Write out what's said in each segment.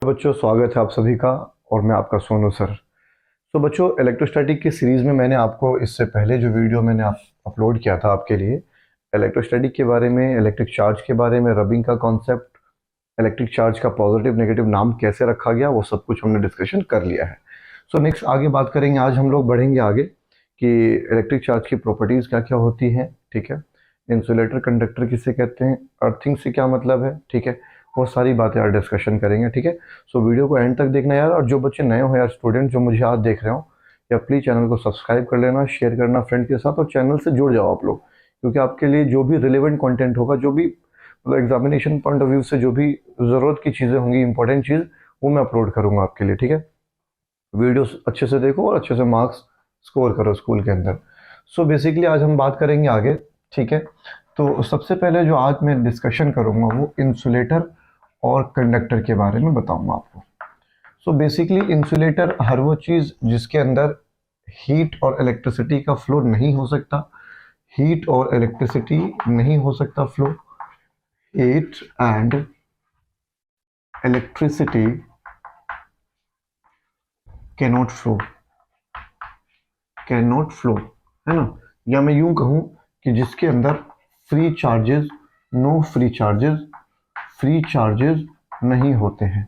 बच्चों, स्वागत है आप सभी का। और मैं आपका सोनू सर। तो बच्चों, इलेक्ट्रोस्टैटिक की सीरीज़ में मैंने आपको इससे पहले जो वीडियो मैंने अपलोड किया था आपके लिए, इलेक्ट्रोस्टैटिक के बारे में, इलेक्ट्रिक चार्ज के बारे में, रबिंग का कॉन्सेप्ट, इलेक्ट्रिक चार्ज का पॉजिटिव नेगेटिव नाम कैसे रखा गया, वो सब कुछ हमने डिस्कशन कर लिया है। सो नेक्स्ट आगे बात करेंगे। आज हम लोग बढ़ेंगे आगे कि इलेक्ट्रिक चार्ज की प्रॉपर्टीज़ क्या क्या होती हैं। ठीक है, इंसुलेटर कंडक्टर किसे कहते हैं, अर्थिंग से क्या मतलब है। ठीक है, वो सारी बातें यार डिस्कशन करेंगे। ठीक है, सो वीडियो को एंड तक देखना यार। और जो बच्चे नए हो यार, स्टूडेंट जो मुझे आज देख रहे हो, या प्लीज़ चैनल को सब्सक्राइब कर लेना, शेयर करना फ्रेंड के साथ, और चैनल से जुड़ जाओ आप लोग, क्योंकि आपके लिए जो भी रिलेवेंट कंटेंट होगा, जो भी मतलब एग्जामिनेशन पॉइंट ऑफ व्यू से जो भी ज़रूरत की चीज़ें होंगी, इंपॉर्टेंट चीज़, वो मैं अपलोड करूँगा आपके लिए। ठीक है, वीडियो अच्छे से देखो और अच्छे से मार्क्स स्कोर करो स्कूल के अंदर। सो बेसिकली आज हम बात करेंगे आगे। ठीक है, तो सबसे पहले जो आज मैं डिस्कशन करूँगा वो इंसुलेटर और कंडक्टर के बारे में बताऊंगा आपको। सो बेसिकली इंसुलेटर हर वो चीज़ जिसके अंदर हीट और इलेक्ट्रिसिटी का फ्लो नहीं हो सकता। हीट और इलेक्ट्रिसिटी नहीं हो सकता flow. Heat and electricity cannot flow, cannot flow, है ना। या मैं यूं कहूं कि जिसके अंदर free charges, no free charges, free charges नहीं होते हैं।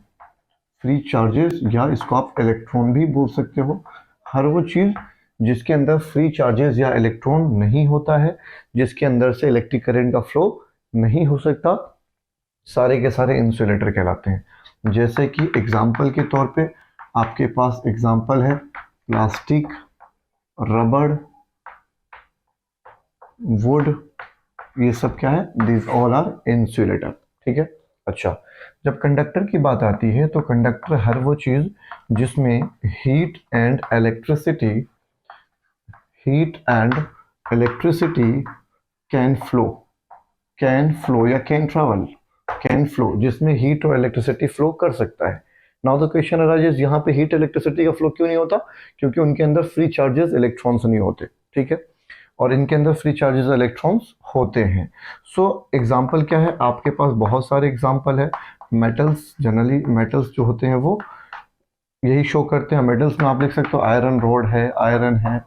फ्री चार्जेस, या इसको आप इलेक्ट्रॉन भी बोल सकते हो। हर वो चीज़ जिसके अंदर फ्री चार्जेस या इलेक्ट्रॉन नहीं होता है, जिसके अंदर से इलेक्ट्रिक करंट का फ्लो नहीं हो सकता, सारे के सारे इंसुलेटर कहलाते हैं। जैसे कि एग्जाम्पल के तौर पे आपके पास एग्जाम्पल है प्लास्टिक, रबड़, वुड, ये सब क्या है, दिस ऑल आर इंसुलेटर। ठीक है। अच्छा, जब कंडक्टर की बात आती है तो कंडक्टर हर वो चीज जिसमें heat and electricity, heat and electricity can flow, can flow या कैन ट्रेवल, कैन फ्लो, जिसमें हीट और इलेक्ट्रिसिटी फ्लो कर सकता है। नाउ द क्वेश्चन अराइजेस, यहाँ पे हीट इलेक्ट्रिसिटी का फ्लो क्यों नहीं होता? क्योंकि उनके अंदर फ्री चार्जेस इलेक्ट्रॉन्स नहीं होते। ठीक है, और इनके अंदर फ्री चार्जेस इलेक्ट्रॉन्स होते हैं। सो एग्जाम्पल क्या है, आपके पास बहुत सारे एग्जाम्पल है। मेटल्स, जनरली मेटल्स जो होते हैं वो यही शो करते हैं। मेटल्स में आप लिख सकते हो आयरन रोड है, आयरन है,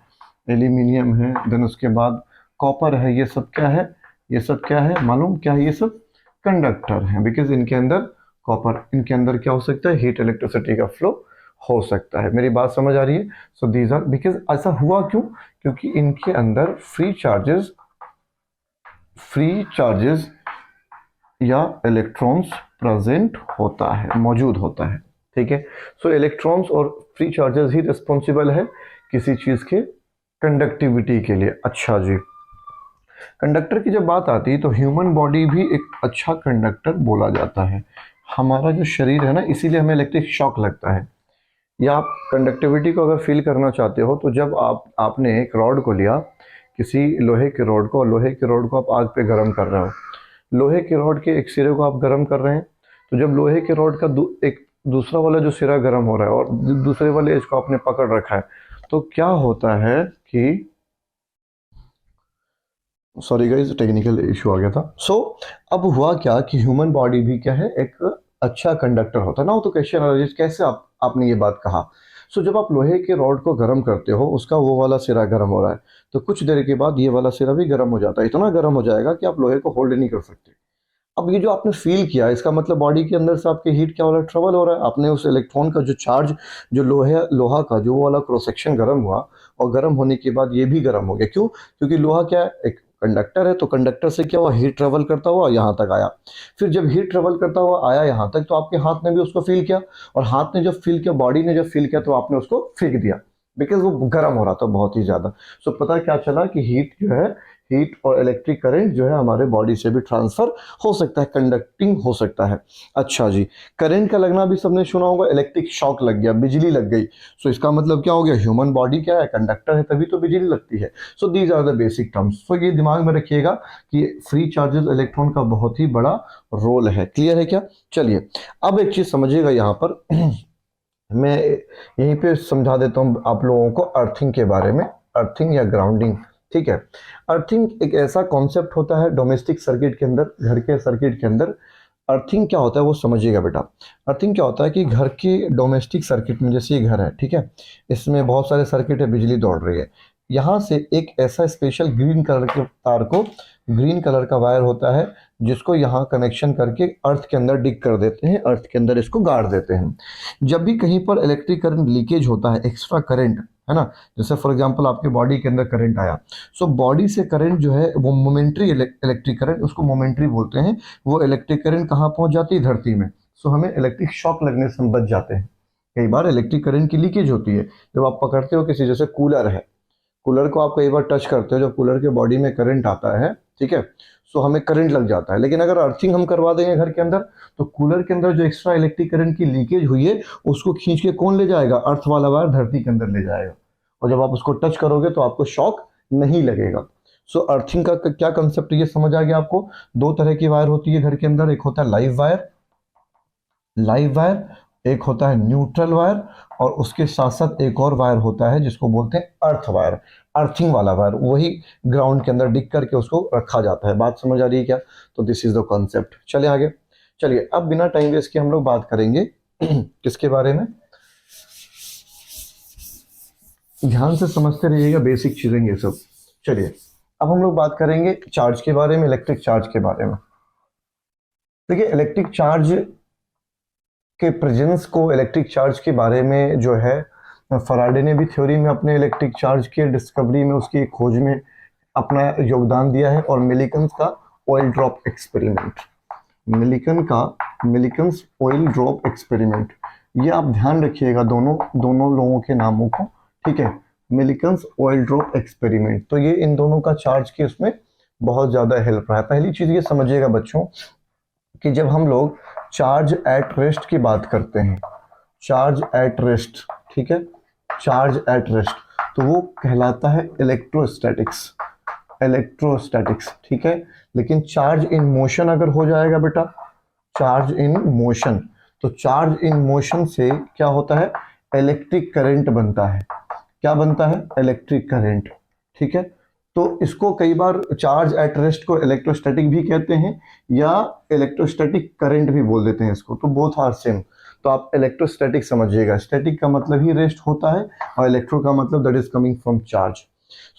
एल्यूमिनियम है, देन उसके बाद कॉपर है। ये सब क्या है, ये सब क्या है मालूम, क्या है, ये सब कंडक्टर हैं। बिकॉज इनके अंदर कॉपर, इनके अंदर क्या हो सकता है, हीट इलेक्ट्रिसिटी का फ्लो हो सकता है। मेरी बात समझ आ रही है? सो दीज आर, बिकॉज ऐसा हुआ क्यों, क्योंकि इनके अंदर फ्री चार्जेस, फ्री चार्जेस या इलेक्ट्रॉन्स प्रेजेंट होता है, मौजूद होता है। ठीक है, सो इलेक्ट्रॉन्स और फ्री चार्जेस ही रिस्पॉन्सिबल है किसी चीज के कंडक्टिविटी के लिए। अच्छा जी, कंडक्टर की जब बात आती है तो ह्यूमन बॉडी भी एक अच्छा कंडक्टर बोला जाता है। हमारा जो शरीर है ना, इसीलिए हमें इलेक्ट्रिक शॉक लगता है। या आप कंडक्टिविटी को अगर फील करना चाहते हो तो जब आपने एक रॉड को लिया, किसी लोहे के रॉड को, और लोहे के रॉड को आप आग पे गर्म कर रहे हो, लोहे के रॉड के एक सिरे को आप गर्म कर रहे हैं, तो जब लोहे के रॉड का एक दूसरा वाला जो सिरा गर्म हो रहा है और दूसरे वाले एज को आपने पकड़ रखा है, तो क्या होता है कि, सॉरी गाइज टेक्निकल इशू आ गया था। अब हुआ क्या कि ह्यूमन बॉडी भी क्या है, एक अच्छा कंडक्टर होता है ना। तो क्वेश्चन कैसे आपने ये बात कहा। जब आप लोहे के रॉड को गर्म करते हो, उसका वो वाला सिरा गर्म हो रहा है, तो कुछ देर के बाद ये वाला सिरा भी गर्म हो जाता है। इतना गर्म हो जाएगा कि आप लोहे को होल्ड नहीं कर सकते। अब ये जो आपने फील किया, इसका मतलब बॉडी के अंदर से आपके हीट क्या हो रहा है, ट्रेवल हो रहा है। आपने उस इलेक्ट्रॉन का जो चार्ज, जो लोहा का जो वाला क्रॉस सेक्शन गर्म हुआ, और गर्म होने के बाद ये भी गर्म हो गया। क्यों? क्योंकि लोहा क्या है, एक कंडक्टर है, तो कंडक्टर से क्या हुआ, हीट ट्रेवल करता हुआ यहाँ तक आया। फिर जब हीट ट्रेवल करता हुआ आया यहाँ तक, तो आपके हाथ ने भी उसको फील किया, और हाथ ने जब फील किया, बॉडी ने जब फील किया, तो आपने उसको फेंक दिया, बिकॉज वो गर्म हो रहा था बहुत ही ज्यादा। पता क्या चला कि हीट जो है, हीट और इलेक्ट्रिक करंट जो है हमारे बॉडी से भी ट्रांसफर हो सकता है, कंडक्टिंग हो सकता है। अच्छा जी, करंट का लगना भी सबने सुना होगा, इलेक्ट्रिक शॉक लग गया, बिजली लग गई। इसका मतलब क्या हो गया, ह्यूमन बॉडी क्या है, कंडक्टर है, तभी तो बिजली लगती है। These are the basic terms. ये दिमाग में रखिएगा कि फ्री चार्जेस इलेक्ट्रॉन का बहुत ही बड़ा रोल है। क्लियर है क्या? चलिए, अब एक चीज समझिएगा यहाँ पर मैं यहीं पे समझा देता हूँ आप लोगों को अर्थिंग के बारे में, अर्थिंग या ग्राउंडिंग। ठीक है, अर्थिंग एक ऐसा कॉन्सेप्ट होता है डोमेस्टिक सर्किट के अंदर, घर के सर्किट के अंदर, अर्थिंग क्या होता है वो समझिएगा बेटा। अर्थिंग क्या होता है कि घर के डोमेस्टिक सर्किट में, जैसे ये घर है, ठीक है, इसमें बहुत सारे सर्किट है, बिजली दौड़ रही है, यहाँ से एक ऐसा स्पेशल ग्रीन कलर के तार को, ग्रीन कलर का वायर होता है जिसको यहाँ कनेक्शन करके अर्थ के अंदर डिग कर देते हैं, अर्थ के अंदर इसको गाड़ देते हैं। जब भी कहीं पर इलेक्ट्रिक करंट लीकेज होता है, एक्स्ट्रा करंट, है ना, जैसे फॉर एग्जांपल आपके बॉडी के अंदर करंट आया, सो बॉडी से करंट जो है वो मोमेंट्री इलेक्ट्रिक करंट, उसको मोमेंट्री बोलते हैं, वो इलेक्ट्रिक करंट कहाँ पहुंच जाती है, धरती में, सो हमें इलेक्ट्रिक शॉक लगने से हम बच जाते हैं। कई बार इलेक्ट्रिक करंट की लीकेज होती है, जब आप पकड़ते हो किसी, जैसे कूलर है, कूलर को आप कई बार टच करते हो, जब कूलर के बॉडी में करंट आता है, ठीक है, सो हमें करंट लग जाता है। लेकिन अगर अर्थिंग हम करवा देंगे घर के अंदर, तो कूलर के अंदर जो एक्स्ट्रा इलेक्ट्रिक करंट की लीकेज हुई है उसको खींच के कौन ले जाएगा, अर्थ वाला वायर धरती के अंदर ले जाएगा, और जब आप उसको टच करोगे तो आपको शॉक नहीं लगेगा। सो अर्थिंग का क्या कंसेप्ट ये समझ आ गया आपको। दो तरह की वायर होती है घर के अंदर, एक होता है लाइव वायर, एक होता है न्यूट्रल वायर, और उसके साथ साथ एक और वायर होता है जिसको बोलते हैं अर्थ वायर, अर्थिंग वाला वायर, वही ग्राउंड के अंदर डिग करके उसको रखा जाता है। बात समझ आ रही है क्या। तो दिस इज द कॉन्सेप्ट। चलिए आगे, चलिए अब बिना टाइम वेस्ट के हम लोग बात करेंगे किसके बारे में, ध्यान से समझते रहिएगा बेसिक चीजें ये सब। चलिए अब हम लोग बात करेंगे चार्ज के बारे में, इलेक्ट्रिक चार्ज के बारे में। देखिए इलेक्ट्रिक चार्ज के प्रेजेंस को, इलेक्ट्रिक चार्ज के बारे में जो है फराडे ने भी थ्योरी में अपने इलेक्ट्रिक चार्ज के डिस्कवरी में, उसकी खोज में अपना योगदान दिया है। और मिलिकन्स का oil drop experiment, Millikan's oil drop experiment, ये आप ध्यान रखिएगा दोनों लोगों के नामों को, ठीक है, मिलिकन्स ऑयल ड्रॉप एक्सपेरिमेंट। तो ये इन दोनों का चार्ज के उसमें बहुत ज्यादा हेल्प रहा है। पहली चीज ये समझिएगा बच्चों कि जब हम लोग चार्ज एट रेस्ट की बात करते हैं, चार्ज एट रेस्ट, ठीक है, चार्ज एट रेस्ट, तो वो कहलाता है इलेक्ट्रोस्टैटिक्स, ठीक है। लेकिन चार्ज इन मोशन अगर हो जाएगा बेटा, चार्ज इन मोशन, तो चार्ज इन मोशन से क्या होता है, इलेक्ट्रिक करंट बनता है। क्या बनता है, इलेक्ट्रिक करंट, ठीक है। तो इसको कई बार चार्ज एट रेस्ट को इलेक्ट्रोस्टैटिक भी कहते हैं या इलेक्ट्रोस्टैटिक करंट भी बोल देते हैं इसको, तो बोथ आर सेम। तो आप इलेक्ट्रोस्टैटिक समझिएगा, स्टैटिक का मतलब ही रेस्ट होता है और इलेक्ट्रो का मतलब that is coming from charge.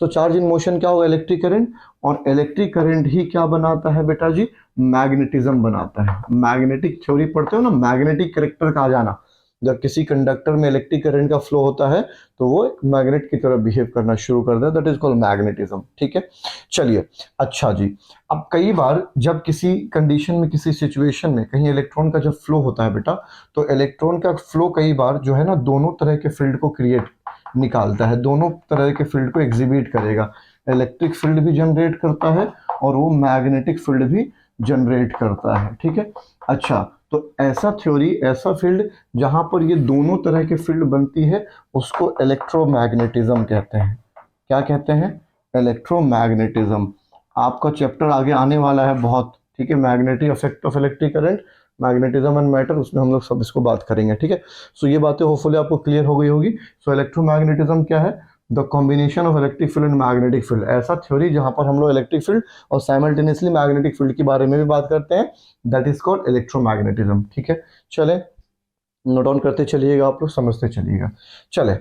So charge in motion क्या होगा, इलेक्ट्रिक करंट, और इलेक्ट्रिक करंट ही क्या बनाता है बेटा जी, मैग्नेटिज्म बनाता है। मैग्नेटिक थ्योरी पढ़ते हो ना, मैग्नेटिक कैरेक्टर का आ जाना, जब किसी कंडक्टर में इलेक्ट्रिक करंट का फ्लो होता है तो वो मैग्नेट की तरह बिहेव करना शुरू कर देता है, दैट इज कॉल्ड मैग्नेटिज्म, ठीक है। चलिए अच्छा जी, अब कई बार जब किसी कंडीशन में, किसी सिचुएशन में कहीं इलेक्ट्रॉन का जब फ्लो होता है बेटा, तो इलेक्ट्रॉन का फ्लो कई बार जो है ना दोनों तरह के फील्ड को क्रिएट निकालता है, दोनों तरह के फील्ड को एग्जिबिट करेगा। इलेक्ट्रिक फील्ड भी जनरेट करता है और वो मैग्नेटिक फील्ड भी जनरेट करता है, ठीक है। अच्छा, तो ऐसा थ्योरी, ऐसा फील्ड जहां पर ये दोनों तरह के फील्ड बनती है उसको इलेक्ट्रोमैग्नेटिज्म कहते हैं। क्या कहते हैं, इलेक्ट्रोमैग्नेटिज्म। आपका चैप्टर आगे आने वाला है बहुत, ठीक है, magnetic effect of electric current, magnetism and matter, उसमें हम लोग सब इसको बात करेंगे, ठीक है। सो ये बातें होपफुली आपको क्लियर हो गई होगी। सो इलेक्ट्रोमैग्नेटिज्म क्या है, the combination of electric field and magnetic field, ऐसा थ्योरी जहां पर हम लोग इलेक्ट्रिक फील्ड और साइमल्टेनियसली मैग्नेटिक फील्ड के बारे में भी बात करते हैं, दैट इज कॉल्ड इलेक्ट्रोमैग्नेटिज्म, ठीक है। चले नोट डाउन करते चलिएगा, आप लोग समझते चलिएगा। चले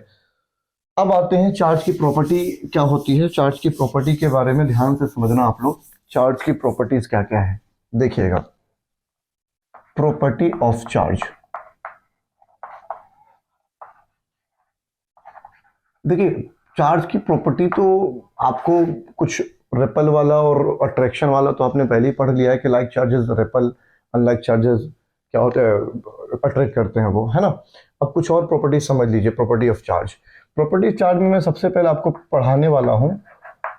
अब आते हैं चार्ज की प्रॉपर्टी क्या होती है। चार्ज की प्रॉपर्टी के बारे में ध्यान से समझना आप लोग, चार्ज की प्रॉपर्टीज क्या क्या है देखिएगा। प्रॉपर्टी ऑफ चार्ज, देखिए चार्ज की प्रॉपर्टी तो आपको कुछ रिपल वाला और अट्रैक्शन वाला तो आपने पहले ही पढ़ लिया है कि like charges ripple, unlike charges क्या होते हैं, अट्रैक्ट करते हैं वो, है ना। अब कुछ और प्रॉपर्टी समझ लीजिए, property of charge. Property charge में मैं सबसे पहले आपको पढ़ाने वाला हूं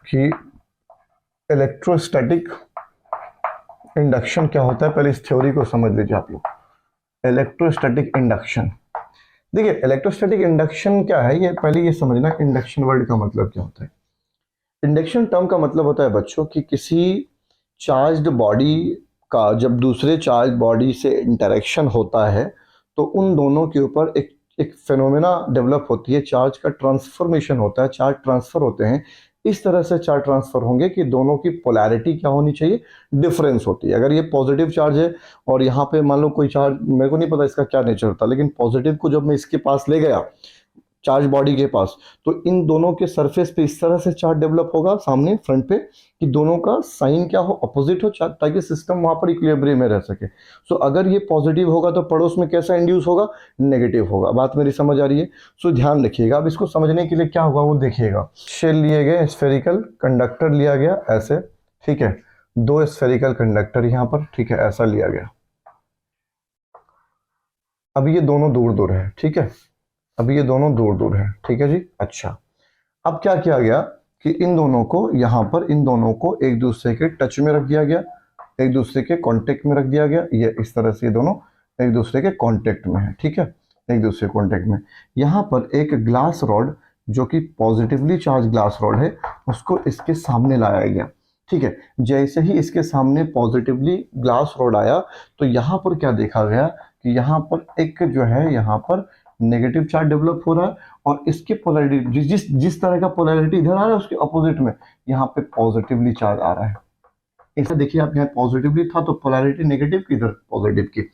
कि इलेक्ट्रोस्टैटिक इंडक्शन क्या होता है। पहले इस थ्योरी को समझ लीजिए आप लोग, इलेक्ट्रोस्टैटिक इंडक्शन। देखिए इलेक्ट्रोस्टैटिक इंडक्शन क्या है, ये पहले ये समझना, इंडक्शन वर्ड का मतलब क्या होता है। इंडक्शन टर्म का मतलब होता है बच्चों कि किसी चार्ज्ड बॉडी का जब दूसरे चार्ज बॉडी से इंटरेक्शन होता है तो उन दोनों के ऊपर एक फिनोमेना डेवलप होती है, चार्ज का ट्रांसफॉर्मेशन होता है, चार्ज ट्रांसफर होते हैं। इस तरह से चार्ज ट्रांसफर होंगे कि दोनों की पोलैरिटी क्या होनी चाहिए, डिफरेंस होती है। अगर ये पॉजिटिव चार्ज है और यहाँ पे मान लो कोई चार्ज, मेरे को नहीं पता इसका क्या नेचर था, लेकिन पॉजिटिव को जब मैं इसके पास ले गया चार्ज बॉडी के पास, तो इन दोनों के सरफेस पे इस तरह से चार्ज डेवलप होगा सामने फ्रंट पे कि दोनों का साइन क्या हो, अपोजिट हो, ताकि सिस्टम वहां पर इक्विलिब्रियम में रह सके। सो अगर ये पॉजिटिव होगा तो पड़ोस में कैसा इंड्यूस होगा, नेगेटिव होगा। बात मेरी समझ आ रही है? सो ध्यान रखिएगा। अब इसको समझने के लिए क्या होगा वो देखिएगा। शेल लिए गए, स्फेरिकल कंडक्टर लिया गया ऐसे, ठीक है, दो स्फेरिकल कंडक्टर यहाँ पर, ठीक है, ऐसा लिया गया। अब ये दोनों दूर दूर है, ठीक है, अभी ये दोनों दूर दूर है, ठीक है जी। अच्छा, अब क्या किया गया कि इन दोनों को यहाँ पर, इन दोनों को एक दूसरे के टच में रख दिया गया, एक दूसरे के कांटेक्ट में रख दिया गया। ये इस तरह से ये दोनों एक दूसरे के कांटेक्ट में है, ठीक है, एक दूसरे कांटेक्ट में। यहाँ पर एक ग्लास रॉड जो कि पॉजिटिवली चार्ज ग्लास रॉड है, उसको इसके सामने लाया गया, ठीक है। जैसे ही इसके सामने पॉजिटिवली ग्लास रॉड आया तो यहाँ पर क्या देखा गया कि यहाँ पर एक जो है, यहाँ पर नेगेटिव चार्ज डेवलप हो रहा है और इसके पोलैरिटी, जिस जिस तरह का पोलैरिटी इधर आ रहा है उसके अपोजिट में यहाँ पे पॉजिटिवली चार्ज आ रहा है। ऐसा देखिए आप, यहाँ पॉजिटिवली था तो पोलैरिटी नेगेटिव की, इधर पॉजिटिव की।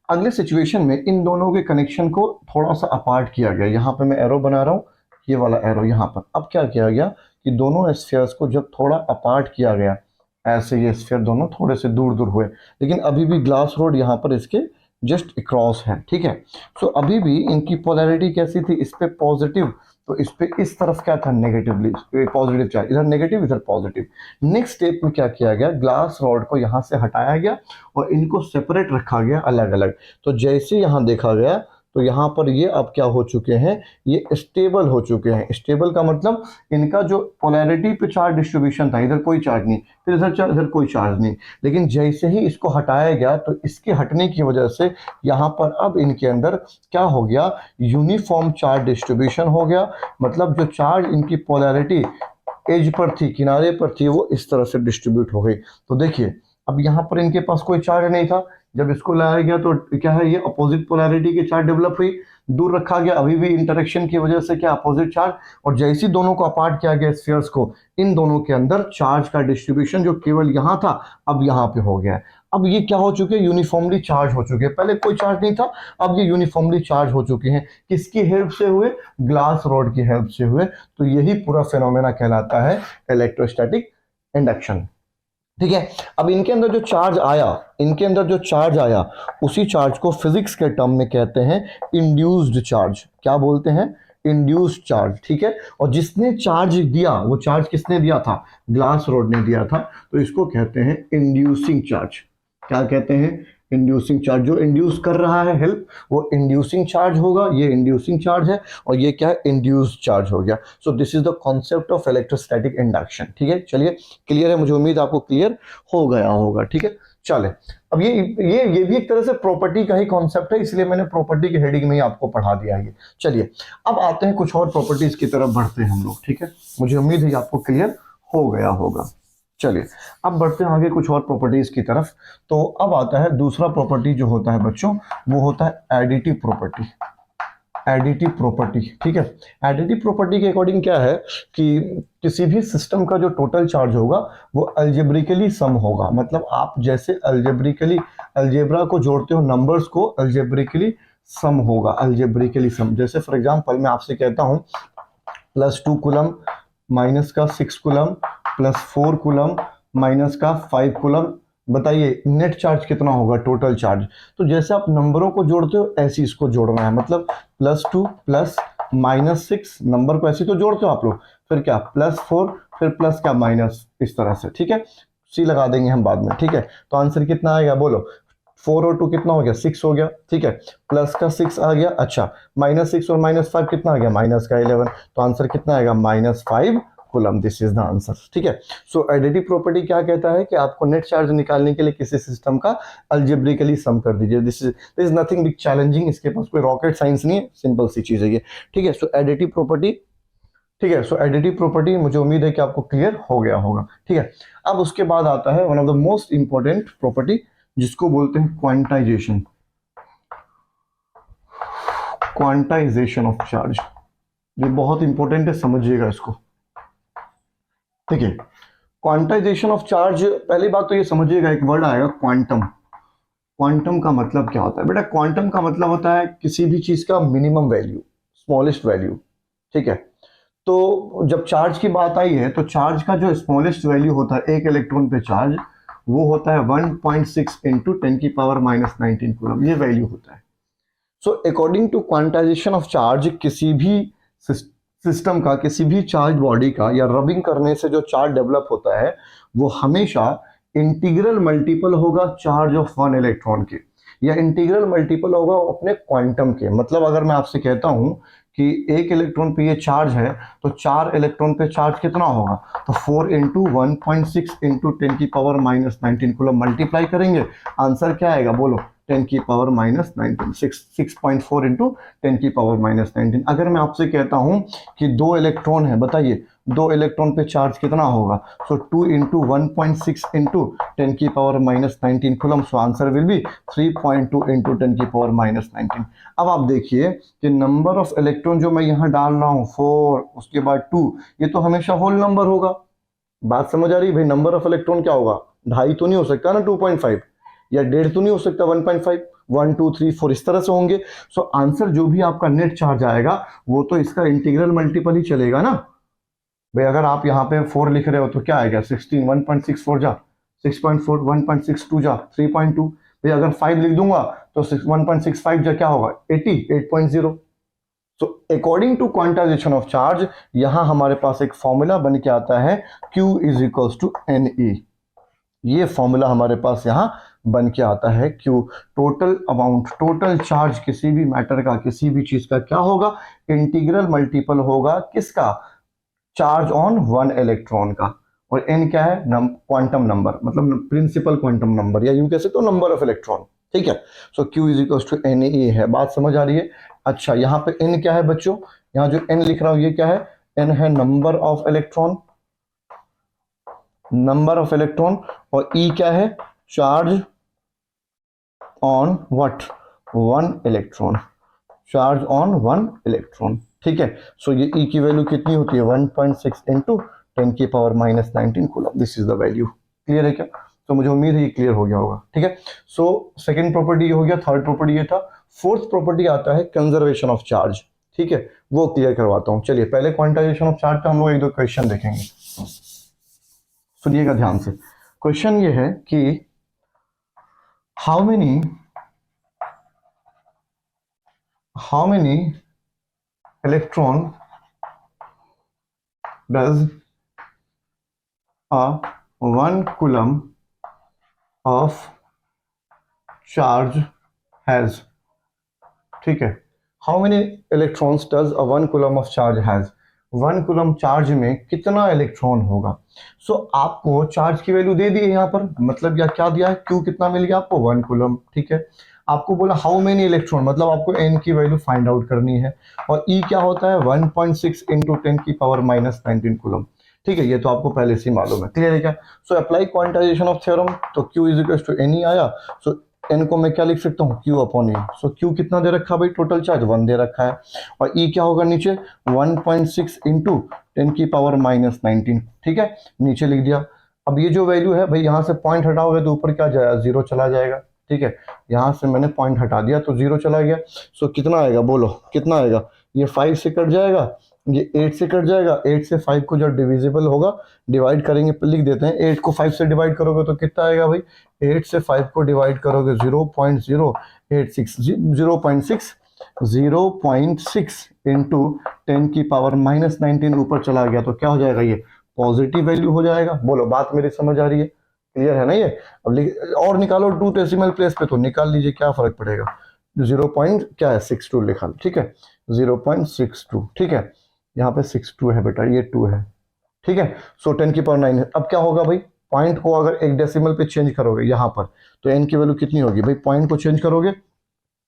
अगले सिचुएशन में इन दोनों के कनेक्शन को थोड़ा सा अपार्ट किया गया। यहाँ पे मैं एरो बना रहा हूँ, ये वाला एरो यहाँ पर। अब क्या किया गया कि दोनों स्फीयर्स को जब थोड़ा अपार्ट किया गया, ऐसे ये स्फीयर दोनों थोड़े से दूर दूर हुए, लेकिन अभी भी ग्लास रॉड यहाँ पर इसके जस्ट क्रॉस है, ठीक है। सो अभी भी इनकी पोलैरिटी कैसी थी, इस पे पॉजिटिव, तो इस पे इस तरफ क्या था, नेगेटिवली पॉजिटिव चार्ज, इधर नेगेटिव इधर पॉजिटिव। नेक्स्ट स्टेप में क्या किया गया, ग्लास रॉड को यहाँ से हटाया गया और इनको सेपरेट रखा गया अलग अलग। तो जैसे यहाँ देखा गया तो यहाँ पर ये अब क्या हो चुके हैं, ये स्टेबल हो चुके हैं। स्टेबल का मतलब इनका जो पोलैरिटी पे चार्ज डिस्ट्रीब्यूशन था, इधर कोई चार्ज नहीं, फिर इधर कोई चार्ज नहीं, लेकिन जैसे ही इसको हटाया गया तो इसके हटने की वजह से यहाँ पर अब इनके अंदर क्या हो गया, यूनिफॉर्म चार्ज डिस्ट्रीब्यूशन हो गया। मतलब जो चार्ज इनकी पोलैरिटी एज पर थी, किनारे पर थी, वो इस तरह से डिस्ट्रीब्यूट हो गई। तो देखिए अब यहाँ पर इनके पास कोई चार्ज नहीं था, जब इसको लाया गया तो क्या है, ये अपोजिट पोलैरिटी की चार्ज डेवलप हुई, दूर रखा गया, अभी भी इंटरेक्शन की वजह से क्या, अपोजिट चार्ज। और जैसे ही दोनों को अपार्ट किया गया स्फीयर्स को, इन दोनों के अंदर चार्ज का डिस्ट्रीब्यूशन जो केवल यहाँ था अब यहाँ पे हो गया है। अब ये क्या हो चुके हैं, यूनिफॉर्मली चार्ज हो चुके हैं। पहले कोई चार्ज नहीं था, अब ये यूनिफॉर्मली चार्ज हो चुके हैं। किसकी हेल्प से हुए, ग्लास रॉड की हेल्प से हुए। तो यही पूरा फेनोमेना कहलाता है इलेक्ट्रोस्टैटिक इंडक्शन, ठीक है। अब इनके अंदर जो चार्ज आया, इनके अंदर जो चार्ज आया, उसी चार्ज को फिजिक्स के टर्म में कहते हैं इंड्यूस्ड चार्ज। क्या बोलते हैं, इंड्यूस्ड चार्ज, ठीक है। और जिसने चार्ज दिया, वो चार्ज किसने दिया था, ग्लास रॉड ने दिया था, तो इसको कहते हैं इंड्यूसिंग चार्ज। क्या कहते हैं, इंड्यूसिंग चार्ज। जो इंड्यूस कर रहा है हेल्प, वो इंड्यूसिंग चार्ज होगा। ये इंड्यूसिंग चार्ज है और ये क्या है, इंड्यूस्ड चार्ज हो गया। So this is the concept of electrostatic induction, ठीक है। चलिए क्लियर है, मुझे उम्मीद आपको क्लियर हो गया होगा, ठीक है। चले, अब ये भी एक तरह से प्रॉपर्टी का ही कॉन्सेप्ट है, इसलिए मैंने प्रॉपर्टी के हेडिंग में ही आपको पढ़ा दिया है। चलिए अब आते हैं कुछ और प्रॉपर्टीज की तरफ बढ़ते हैं हम लोग, ठीक है। मुझे उम्मीद है आपको क्लियर हो गया होगा। चलिए अब बढ़ते हैं आगे कुछ और प्रॉपर्टीज की तरफ। तो अब आता है दूसरा प्रॉपर्टी जो होता है बच्चों, वो होता है एडिटिव प्रॉपर्टी। एडिटिव प्रॉपर्टी, ठीक है। एडिटिव प्रॉपर्टी के अकॉर्डिंग क्या है कि किसी भी सिस्टम का जो टोटल चार्ज होगा वो अलजेब्रिकली सम होगा। मतलब आप जैसे अलजेब्रिकली, अलजेब्रा को जोड़ते हो नंबर्स को, अलजेब्रिकली सम होगा, अलजेब्रिकली सम। जैसे फॉर एग्जांपल मैं आपसे कहता हूं +2 कूलम माइनस का 6 कूलम +4 कूलम माइनस का 5 कूलम, बताइए नेट चार्ज कितना होगा, टोटल चार्ज। तो जैसे आप नंबरों को जोड़ते हो ऐसे इसको जोड़ना है। मतलब +2 प्लस -6, नंबर को ऐसे तो जोड़ते हो आप लोग, फिर क्या +4, फिर प्लस क्या माइनस, इस तरह से, ठीक है। सी लगा देंगे हम बाद में, ठीक है। तो आंसर कितना आएगा बोलो, 4 और 2 कितना हो गया, 6 हो गया, ठीक है। प्लस का 6 आ गया, अच्छा -6 और -5 कितना आ गया, माइनस का 11। तो आंसर कितना आएगा, -5 coulomb. This is the answer, ठीक है। सो एडिटिव प्रॉपर्टी क्या कहता है कि आपको नेट चार्ज निकालने के लिए किसी सिस्टम का अलजेब्रिकली सम कर दीजिए। This is nothing big challenging, इसके पास कोई रॉकेट साइंस नहीं है, सिंपल सी चीज है ये, ठीक है। सो एडिटिव प्रॉपर्टी, ठीक है। सो एडिटिव प्रॉपर्टी मुझे उम्मीद है कि आपको क्लियर हो गया होगा, ठीक है। अब उसके बाद आता है one of the most important property, जिसको बोलते हैं क्वांटाइजेशन। क्वांटाइजेशन ऑफ चार्ज, ये बहुत इंपॉर्टेंट है, समझिएगा इसको। ठीक है। क्वांटाइजेशन ऑफ चार्ज, पहली बात तो ये समझिएगा, एक वर्ड आएगा क्वांटम। क्वांटम का मतलब क्या होता है बेटा? क्वांटम का मतलब होता है किसी भी चीज का मिनिमम वैल्यू, स्मॉलेस्ट वैल्यू। ठीक है। तो जब चार्ज की बात आई है तो चार्ज का जो स्मॉलेस्ट वैल्यू होता है एक इलेक्ट्रॉन पे चार्ज, वो होता है 1.6 इंटू 10⁻⁻19 कूलम, ये वैल्यू होता है। So according to quantization of charge, किसी भी सिस्टम का, किसी भी चार्ज बॉडी का, या रबिंग करने से जो चार्ज डेवलप होता है, वो हमेशा इंटीग्रल मल्टीपल होगा चार्ज ऑफ वन इलेक्ट्रॉन के, या इंटीग्रल मल्टीपल होगा अपने क्वांटम के। मतलब अगर मैं आपसे कहता हूं कि एक इलेक्ट्रॉन पे ये चार्ज है, तो 4 इलेक्ट्रॉन पे चार्ज कितना होगा? तो 4 इंटू 1.6 इंटू 10⁻⁻19 कूलम मल्टीप्लाई करेंगे, आंसर क्या आएगा बोलो? 10⁻⁻19, 6.4 इंटू 10⁻⁻19। अगर मैं आपसे कहता हूं कि 2 इलेक्ट्रॉन है, बताइए 2 इलेक्ट्रॉन पे चार्ज कितना होगा? सो 2 into 1.6 into 10⁻⁻19 coulomb, so answer will be 3.2 into 10⁻⁻19। अब आप देखिए कि नंबर ऑफ इलेक्ट्रॉन जो मैं यहाँ डाल रहा हूँ 4, उसके बाद 2, ये तो हमेशा होल नंबर होगा। बात समझ आ रही भाई? नंबर ऑफ इलेक्ट्रॉन क्या होगा? 2.5 तो नहीं हो सकता ना 2.5, या 1.5 तो नहीं हो सकता 1.5, 1 2 3 4 इस तरह से होंगे। सो आंसर जो भी आपका नेट चार्ज आएगा वो तो इसका इंटीग्रल मल्टीपल ही चलेगा ना भाई। अगर आप यहाँ पे 4 लिख रहे हो तो क्या आएगा? 16, 1.64 जा 6.4, 1.62 जा 3.2। भाई अगर 5 लिख दूंगा तो 1.65 जा क्या होगा? 80, 8.0। So according to quantization of charge, यहां हमारे पास एक फॉर्मूला बन के आता है Q is equals to NE। ये फॉर्मूला हमारे पास यहां बन के आता है Q। Total amount, total charge किसी भी मैटर का, किसी भी चीज का क्या होगा? इंटीग्रल मल्टीपल होगा किसका? चार्ज ऑन वन इलेक्ट्रॉन का। और n क्या है? क्वांटम नंबर, मतलब प्रिंसिपल क्वांटम नंबर, या यूं कह सकते हो नंबर ऑफ इलेक्ट्रॉन। ठीक है। So Q is equal to NE है। बात समझ आ रही है? अच्छा, यहाँ पे n क्या है बच्चों? यहाँ जो n लिख रहा हूं ये क्या है? n है number of electron, number of electron. और E क्या है? Charge on what? One electron, charge on one electron. ठीक है। सो ये E की वैल्यू कितनी होती है? 1.6 into 10⁻⁻19 coulomb. This is the value. Clear है क्या? तो मुझे उम्मीद है ये क्लियर हो गया होगा। ठीक है। सो सेकंड प्रॉपर्टी ये हो गया, थर्ड प्रॉपर्टी ये था। फोर्थ प्रॉपर्टी आता है कंजर्वेशन ऑफ चार्ज। ठीक है, वो क्लियर करवाता हूं। चलिए पहले क्वांटाइजेशन ऑफ चार्ज का हम लोग एक दो क्वेश्चन देखेंगे, सुनिएगा ध्यान से। क्वेश्चन ये है कि how many electron does a 1 coulomb of charge has? ठीक है, how many electrons does a 1 coulomb of charge has? 1 coulomb charge में कितना इलेक्ट्रॉन होगा? सो आपको चार्ज की वैल्यू दे दी है यहाँ पर, मतलब या क्या दिया है? क्यू कितना मिल गया आपको? 1 कूलम। ठीक है। आपको बोला हाउ मेनी इलेक्ट्रॉन, मतलब आपको एन की वैल्यू फाइंड आउट करनी है। और ई क्या होता है? 1.6 इंटू 10⁻⁻19 कूलम। ठीक है, ये तो आपको पहले से ही मालूम है। क्लियर है क्या? So apply quantization of theorem, तो Q is equal to N E आया। सो एन को मैं क्या लिख सकता हूँ? Q upon E. So Q कितना दे रखा है भाई? टोटल चार्ज 1 दे रखा है। और ई क्या होगा नीचे? 1.6 इंटू 10⁻⁻19। ठीक है, नीचे लिख दिया। अब ये जो वैल्यू है भाई, यहाँ से पॉइंट हटाओगे तो ऊपर क्या जाएगा? 0 चला जाएगा। ठीक है, यहाँ से मैंने पॉइंट हटा दिया तो 0 चला गया। सो कितना आएगा बोलो? कितना आएगा? ये 5 से कट जाएगा, ये 8 से कट जाएगा। 8 से 5 को जब डिविजिबल होगा, डिवाइड करेंगे, लिख देते हैं। 8 को 5 से डिवाइड करोगे तो कितना आएगा भाई? 8 से 5 को डिवाइड करोगे 0.086, 0.6 इंटू 10⁻⁻19 ऊपर चला गया तो क्या हो जाएगा? ये पॉजिटिव वैल्यू हो जाएगा। बोलो बात मेरी समझ आ रही है? क्लियर है ना ये? अब और निकालो 2 डेसिमल प्लेस पे, तो निकाल लीजिए, क्या फर्क पड़ेगा? 0. क्या है? 62 लिखा। ठीक है, 0.62। ठीक है, यहाँ पे 62 है बेटा, ये 2 है। ठीक है। सो 10⁻9 है। अब क्या होगा भाई? पॉइंट को अगर एक डेसिमल पे चेंज करोगे यहाँ पर, तो एन की वैल्यू कितनी होगी भाई? पॉइंट को चेंज करोगे,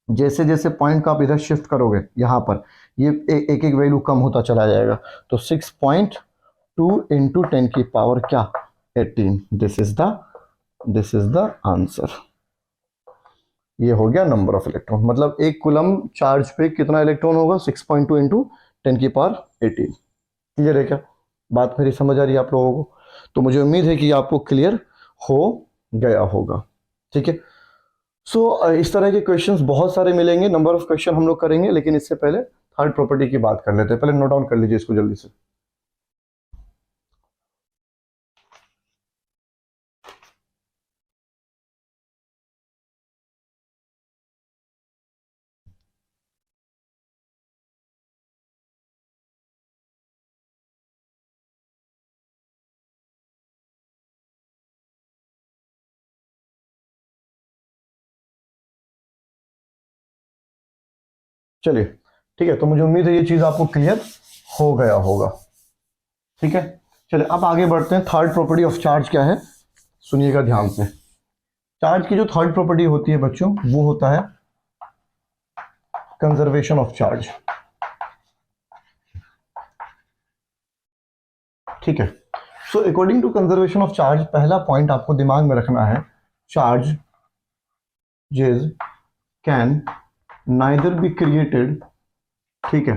जैसे जैसे पॉइंट को आप इधर शिफ्ट करोगे यहाँ पर, ये एक एक वैल्यू कम होता चला जाएगा। तो 6.2 इंटू 10 की पावर क्या? 18। This is the answer. ये हो गया नंबर ऑफ इलेक्ट्रॉन, मतलब एक कूलम चार्ज पे कितना इलेक्ट्रॉन होगा? 6.2 इंटू 10 की पावर 18। क्लियर है क्या? बात मेरी समझ आ रही है आप लोगों को? तो मुझे उम्मीद है कि आपको क्लियर हो गया होगा। ठीक है, सो इस तरह के क्वेश्चंस बहुत सारे मिलेंगे, नंबर ऑफ क्वेश्चन हम लोग करेंगे, लेकिन इससे पहले थर्ड प्रॉपर्टी की बात कर लेते हैं। पहले नोट डाउन कर लीजिए इसको जल्दी से। चलिए ठीक है, तो मुझे उम्मीद है ये चीज आपको क्लियर हो गया होगा। ठीक है, चलिए अब आगे बढ़ते हैं। थर्ड प्रॉपर्टी ऑफ चार्ज क्या है, सुनिएगा ध्यान से। चार्ज की जो थर्ड प्रॉपर्टी होती है बच्चों, वो होता है कंजर्वेशन ऑफ चार्ज। ठीक है, so according to conservation of charge, पहला पॉइंट आपको दिमाग में रखना है, charge can neither be created, ठीक है,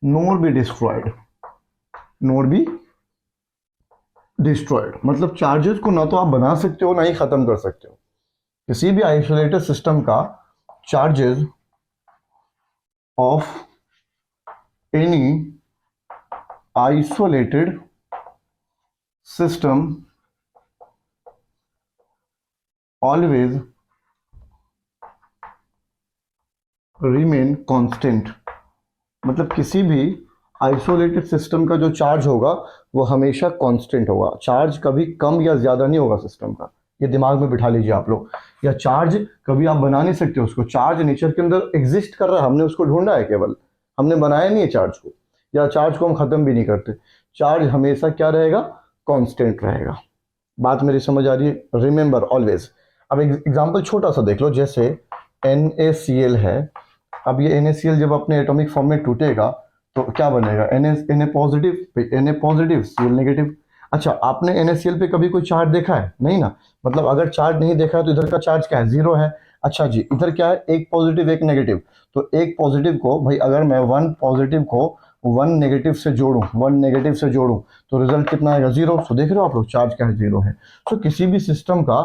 nor be destroyed, nor be destroyed. मतलब चार्जेस को ना तो आप बना सकते हो ना ही खत्म कर सकते हो। किसी भी आइसोलेटेड सिस्टम का charges of any isolated system always remain constant. मतलब किसी भी आइसोलेटेड सिस्टम का जो चार्ज होगा वो हमेशा कांस्टेंट होगा। चार्ज कभी कम या ज्यादा नहीं होगा सिस्टम का, ये दिमाग में बिठा लीजिए आप लोग। या चार्ज कभी आप बना नहीं सकते उसको, चार्ज नेचर के अंदर एग्जिस्ट कर रहा है, हमने उसको ढूंढा है, केवल हमने बनाया नहीं है चार्ज को, या चार्ज को हम खत्म भी नहीं करते। चार्ज हमेशा क्या रहेगा, कांस्टेंट रहेगा। बात मेरी समझ आ रही है? Remember always. अब एग्जांपल छोटा सा देख लो, जैसे NaCl है। अब ये NaCl जब अपने एटॉमिक फॉर्म में टूटेगा तो क्या बनेगा, Na पॉजिटिव Cl नेगेटिव। अच्छा, आपने NaCl पे कभी कोई चार्ज देखा है? नहीं ना। मतलब अगर चार्ज नहीं देखा है तो इधर का चार्ज क्या है, जीरो है। अच्छा जी, इधर क्या है, एक पॉजिटिव एक नेगेटिव। तो एक पॉजिटिव को भाई अगर मैं वन पॉजिटिव को वन नेगेटिव से जोड़ूं तो रिजल्ट कितना आएगा, जीरो। तो देख रहे हो आप लोग, चार्ज क्या है, जीरो है। तो किसी भी सिस्टम का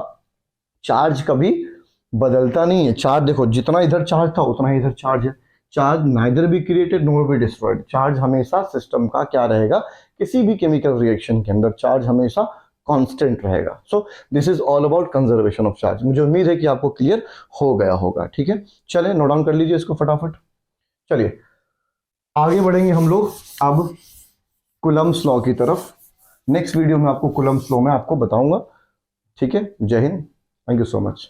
चार्ज कभी बदलता नहीं है। चार्ज देखो, जितना इधर चार्ज था उतना ही इधर चार्ज है। Charge neither be created NOR be destroyed. Charge हमेशा सिस्टम का क्या रहेगा, किसी भी केमिकल रिएक्शन के अंदर चार्ज हमेशा कांस्टेंट रहेगा। So this is all about conservation of charge. मुझे उम्मीद है कि आपको क्लियर हो गया होगा। ठीक है, चलिए नोट डाउन कर लीजिए इसको फटाफट। चलिए आगे बढ़ेंगे हम लोग अब कूलम्ब्स लॉ की तरफ। नेक्स्ट वीडियो में आपको कूलम्ब्स लॉ में आपको बताऊंगा। ठीक है, जय Hind, thank you so much.